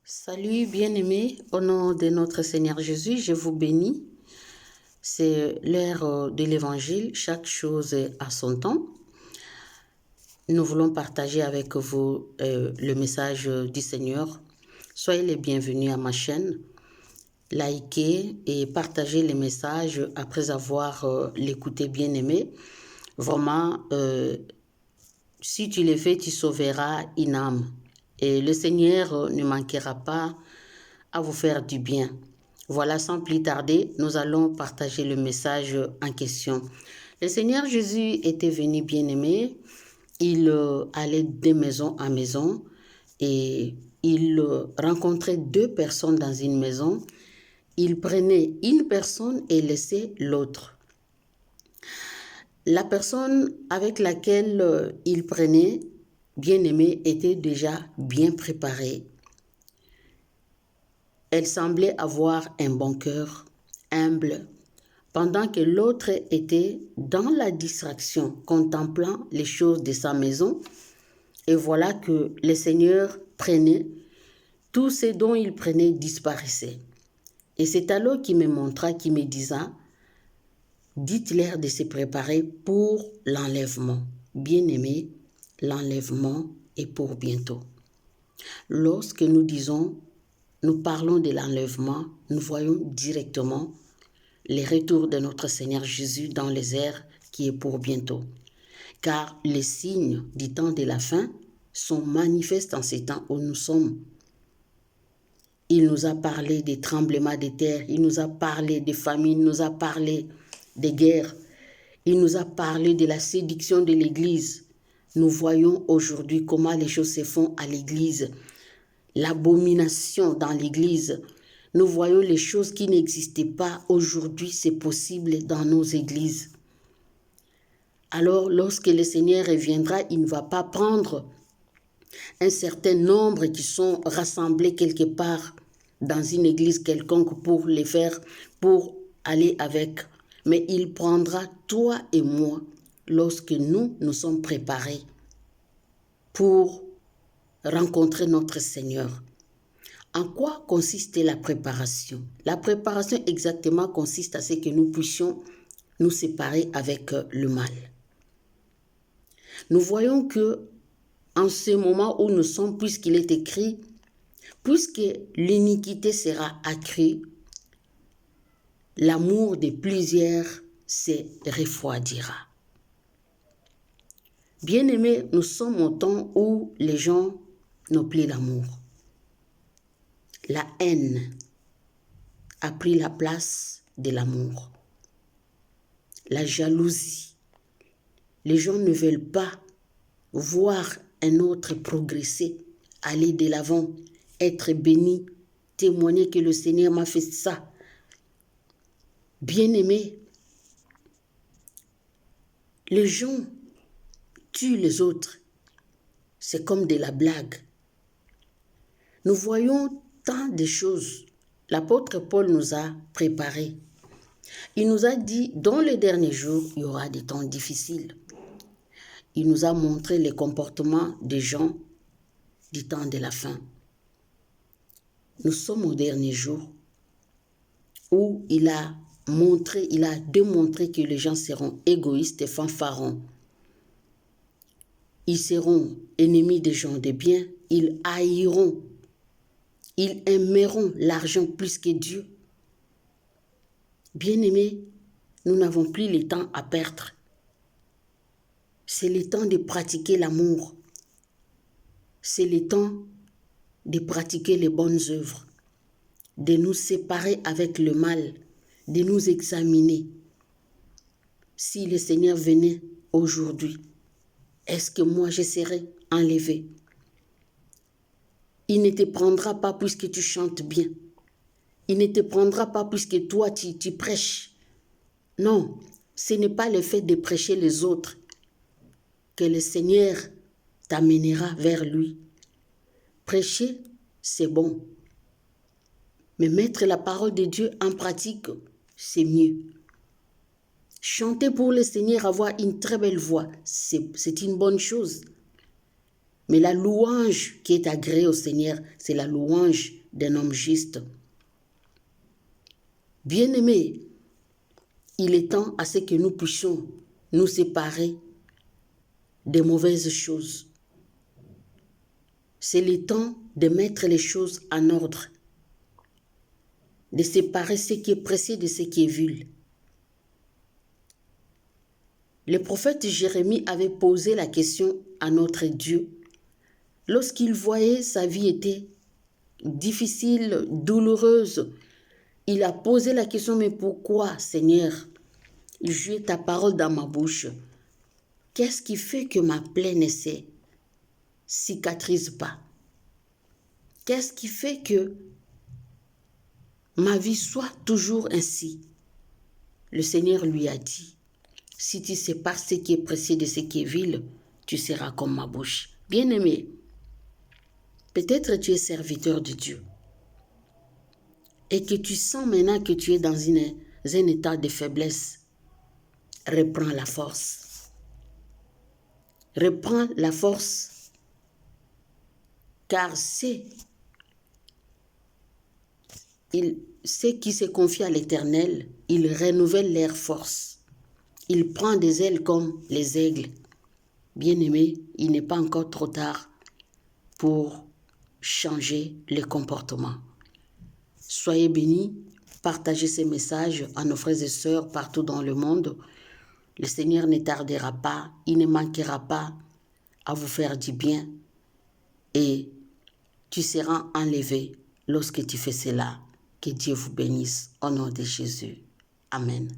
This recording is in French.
Salut bien-aimés, au nom de notre Seigneur Jésus, je vous bénis. C'est l'heure de l'Évangile, chaque chose a son temps. Nous voulons partager avec vous le message du Seigneur. Soyez les bienvenus à ma chaîne. Likez et partagez les messages après avoir l'écouté bien-aimé. Vraiment, si tu le fais, tu sauveras une âme. Et le Seigneur ne manquera pas à vous faire du bien. Voilà, sans plus tarder, nous allons partager le message en question. Le Seigneur Jésus était venu bien-aimé. Il allait de maison en maison et il rencontrait deux personnes dans une maison. Il prenait une personne et laissait l'autre. La personne avec laquelle il prenait, bien-aimé, était déjà bien préparée. Elle semblait avoir un bon cœur, humble, pendant que l'autre était dans la distraction, contemplant les choses de sa maison. Et voilà que le Seigneur prenait, tout ce dont il prenait disparaissait. Et c'est alors qu'il me montra, qu'il me disait, dites-leur de se préparer pour l'enlèvement. Bien-aimé, l'enlèvement est pour bientôt. Lorsque nous disons, nous parlons de l'enlèvement, nous voyons directement les retours de notre Seigneur Jésus dans les airs qui est pour bientôt. Car les signes du temps de la fin sont manifestes en ces temps où nous sommes. Il nous a parlé des tremblements de terre, il nous a parlé des famines, il nous a parlé des guerres, il nous a parlé de la séduction de l'Église. Nous voyons aujourd'hui comment les choses se font à l'Église. L'abomination dans l'Église. Nous voyons les choses qui n'existaient pas. Aujourd'hui, c'est possible dans nos églises. Alors, lorsque le Seigneur reviendra, il ne va pas prendre un certain nombre qui sont rassemblés quelque part dans une église quelconque pour les faire, pour aller avec. Mais il prendra toi et moi lorsque nous sommes préparés pour rencontrer notre Seigneur. En quoi consiste la préparation? La préparation exactement consiste à ce que nous puissions nous séparer avec le mal. Nous voyons que en ce moment où nous sommes, puisqu'il est écrit, puisque l'iniquité sera accrue, l'amour de plusieurs se refroidira. Bien-aimés, nous sommes au temps où les gens n'ont plus l'amour. La haine a pris la place de l'amour. La jalousie. Les gens ne veulent pas voir un autre progresser, aller de l'avant, être béni, témoigner que le Seigneur m'a fait ça. Bien-aimés, les gens tuent les autres. C'est comme de la blague. Nous voyons tant de choses. L'apôtre Paul nous a préparés. Il nous a dit, dans les derniers jours, il y aura des temps difficiles. Il nous a montré les comportements des gens du temps de la fin. Nous sommes aux derniers jours où il a démontré que les gens seront égoïstes et fanfarons. Ils seront ennemis des gens de bien, ils haïront, ils aimeront l'argent plus que Dieu. Bien-aimés, nous n'avons plus le temps à perdre. C'est le temps de pratiquer l'amour. C'est le temps de pratiquer les bonnes œuvres, de nous séparer avec le mal, de nous examiner. Si le Seigneur venait aujourd'hui, est-ce que moi je serais enlevé? Il ne te prendra pas puisque tu chantes bien. Il ne te prendra pas puisque toi tu prêches. Non, ce n'est pas le fait de prêcher les autres que le Seigneur t'amènera vers lui. Prêcher, c'est bon. Mais mettre la parole de Dieu en pratique, c'est mieux. Chanter pour le Seigneur, avoir une très belle voix, c'est une bonne chose. Mais la louange qui est agréée au Seigneur, c'est la louange d'un homme juste. Bien-aimés, il est temps à ce que nous puissions nous séparer des mauvaises choses. C'est le temps de mettre les choses en ordre, de séparer ce qui est précieux de ce qui est vil. Le prophète Jérémie avait posé la question à notre Dieu. Lorsqu'il voyait sa vie était difficile, douloureuse, il a posé la question, mais pourquoi, Seigneur? J'ai ta parole dans ma bouche. Qu'est-ce qui fait que ma plaie ne se cicatrise pas? Qu'est-ce qui fait que ma vie soit toujours ainsi? Le Seigneur lui a dit, si tu sépares ce qui est précieux de ce qui est vil, tu seras comme ma bouche. Bien-aimé, peut-être tu es serviteur de Dieu et que tu sens maintenant que tu es dans un état de faiblesse. Reprends la force. Reprends la force, car ceux qui se confient à l'Éternel, ils renouvellent leur force. Ils prennent des ailes comme les aigles. Bien-aimés, il n'est pas encore trop tard pour changer les comportements. Soyez bénis, partagez ces messages à nos frères et sœurs partout dans le monde. Le Seigneur ne tardera pas, il ne manquera pas à vous faire du bien et tu seras enlevé lorsque tu fais cela. Que Dieu vous bénisse au nom de Jésus. Amen.